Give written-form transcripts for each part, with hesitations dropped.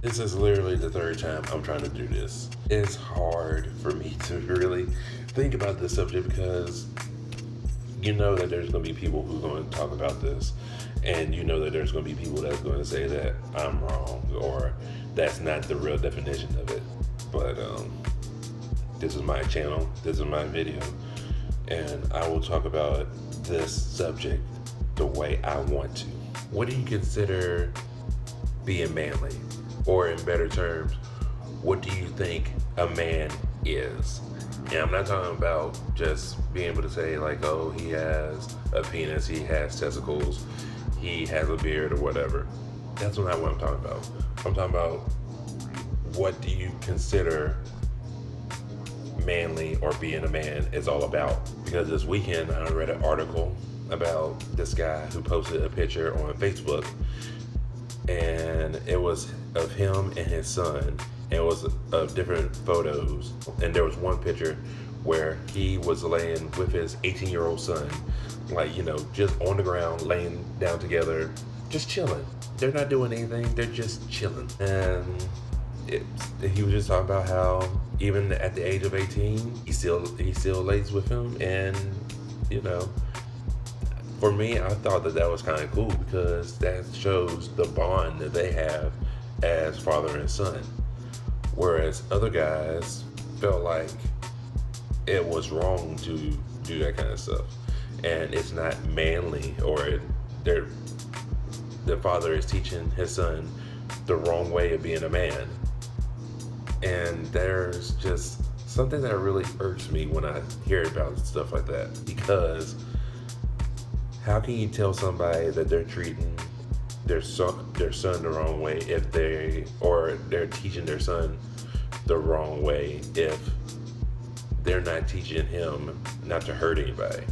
This is literally the third time I'm trying to do this. It's hard for me to really think about this subject because you know that there's going to be people who are going to talk about this, and you know that there's going to be people that's going to say that I'm wrong or that's not the real definition of it. But this is my channel, this is my video, and I will talk about this subject the way I want to. What do you consider being manly? Or in better terms, what do you think a man is? And I'm not talking about just being able to say like, oh, he has a penis, he has testicles, he has a beard or whatever. That's not what I'm talking about. I'm talking about what do you consider manly or being a man is all about. Because this weekend I read an article about this guy who posted a picture on Facebook, and it was of him and his son. It was of different photos, and there was one picture where he was laying with his 18-year-old son, like, you know, just on the ground, laying down together, just chilling. They're not doing anything, they're just chilling. And he was just talking about how even at the age of 18, he still lays with him. And you know, for me, I thought that was kind of cool because that shows the bond that they have as father and son. Whereas other guys felt like it was wrong to do that kind of stuff, and it's not manly, or the father is teaching his son the wrong way of being a man. And there's just something that really irks me when I hear about stuff like that, because how can you tell somebody that they're treating their son the wrong way if they're teaching their son the wrong way if they're not teaching him not to hurt anybody,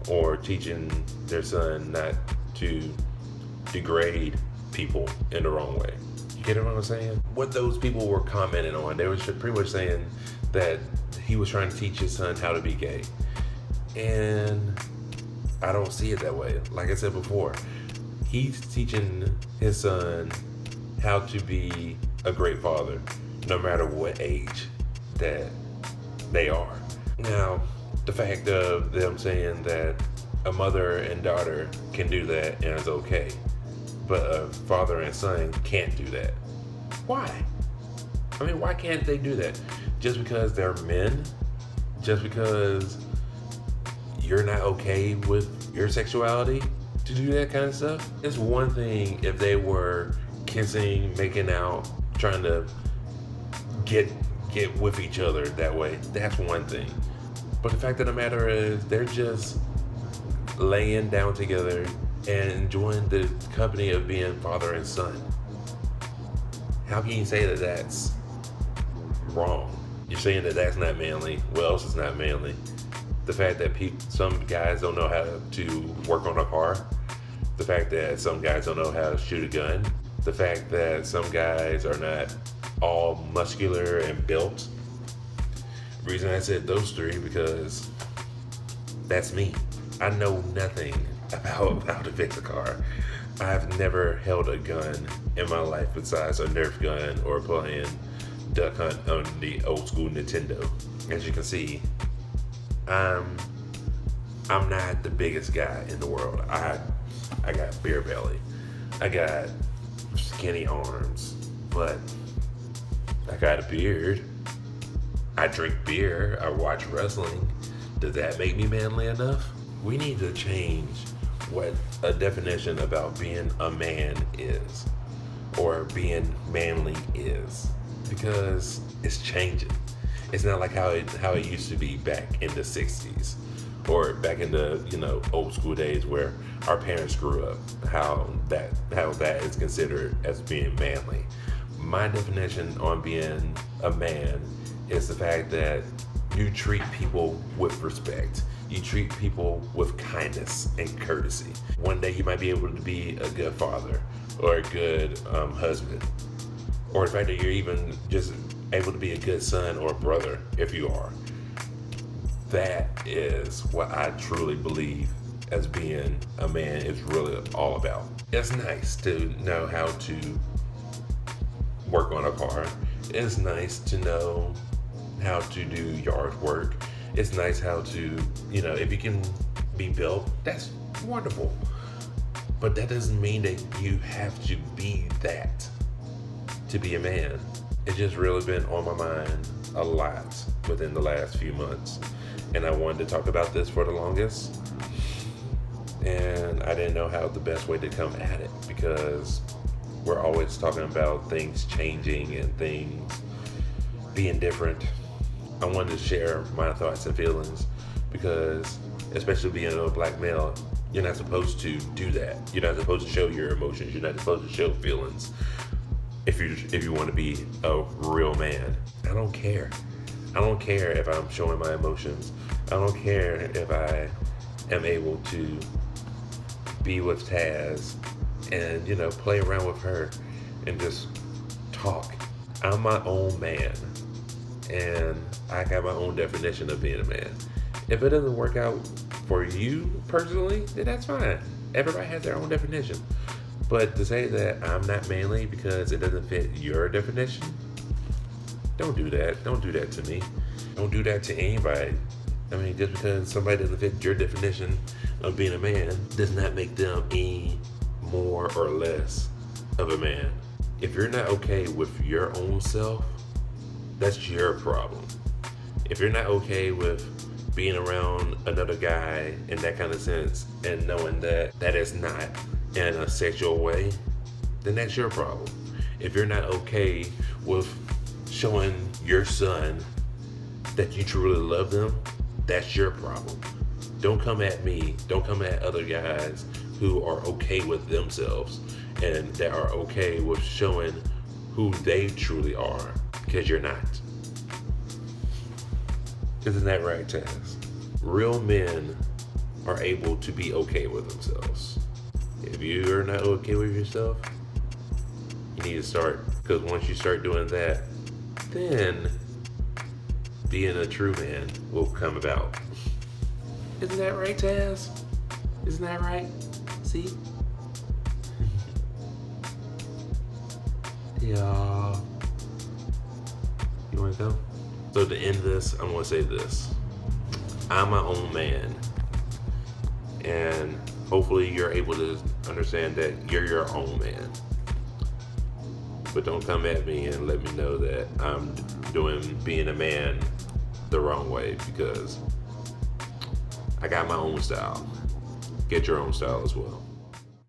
or teaching their son not to degrade people in the wrong way? You get what I'm saying? What those people were commenting on, they were pretty much saying that he was trying to teach his son how to be gay. And I don't see it that way. Like I said before, he's teaching his son how to be a great father, no matter what age that they are. Now, the fact of them saying that a mother and daughter can do that and it's okay, but a father and son can't do that. Why? I mean, why can't they do that? Just because they're men? Just because you're not okay with your sexuality to do that kind of stuff? It's one thing if they were kissing, making out, trying to get with each other that way. That's one thing. But the fact of the matter is, they're just laying down together and enjoying the company of being father and son. How can you say that that's wrong? You're saying that that's not manly. What else is not manly? The fact that some guys don't know how to work on a car. The fact that some guys don't know how to shoot a gun. The fact that some guys are not all muscular and built. The reason I said those three, because that's me. I know nothing about how to fix a car. I've never held a gun in my life besides a Nerf gun or playing Duck Hunt on the old school Nintendo. As you can see, I'm not the biggest guy in the world. I got beer belly. I got skinny arms, but I got a beard. I drink beer. I watch wrestling. Does that make me manly enough? We need to change what a definition about being a man is, or being manly is, because it's changing. It's not like how it used to be back in the 60s, or back in the, you know, old school days where our parents grew up, how that is considered as being manly. My definition on being a man is the fact that you treat people with respect. You treat people with kindness and courtesy. One day you might be able to be a good father or a good husband, or the fact that you're even just able to be a good son or brother if you are. That is what I truly believe as being a man is really all about. It's nice to know how to work on a car. It's nice to know how to do yard work. It's nice how to, if you can be built, that's wonderful. But that doesn't mean that you have to be that to be a man. It's just really been on my mind a lot within the last few months. And I wanted to talk about this for the longest. And I didn't know how the best way to come at it, because we're always talking about things changing and things being different. I wanted to share my thoughts and feelings because, especially being a black male, you're not supposed to do that. You're not supposed to show your emotions. You're not supposed to show feelings if you want to be a real man. I don't care. I don't care if I'm showing my emotions. I don't care if I am able to be with Taz and, play around with her and just talk. I'm my own man, and I got my own definition of being a man. If it doesn't work out for you personally, then that's fine. Everybody has their own definition. But to say that I'm not manly because it doesn't fit your definition, don't do that. Don't do that to me. Don't do that to anybody. I mean, just because somebody doesn't fit your definition of being a man does not make them any more or less of a man. If you're not okay with your own self, that's your problem. If you're not okay with being around another guy in that kind of sense and knowing that that is not in a sexual way, then that's your problem. If you're not okay with showing your son that you truly love them, that's your problem. Don't come at me. Don't come at other guys who are okay with themselves and that are okay with showing who they truly are, because you're not. Isn't that right, Taz? Real men are able to be okay with themselves. If you are not okay with yourself, you need to start, because once you start doing that, then being a true man will come about. Isn't that right, Taz? Isn't that right? See? Yeah. You want to go? So to end this, I'm going to say this. I'm my own man. And hopefully you're able to understand that you're your own man. But don't come at me and let me know that I'm doing being a man the wrong way, because I got my own style. Get your own style as well.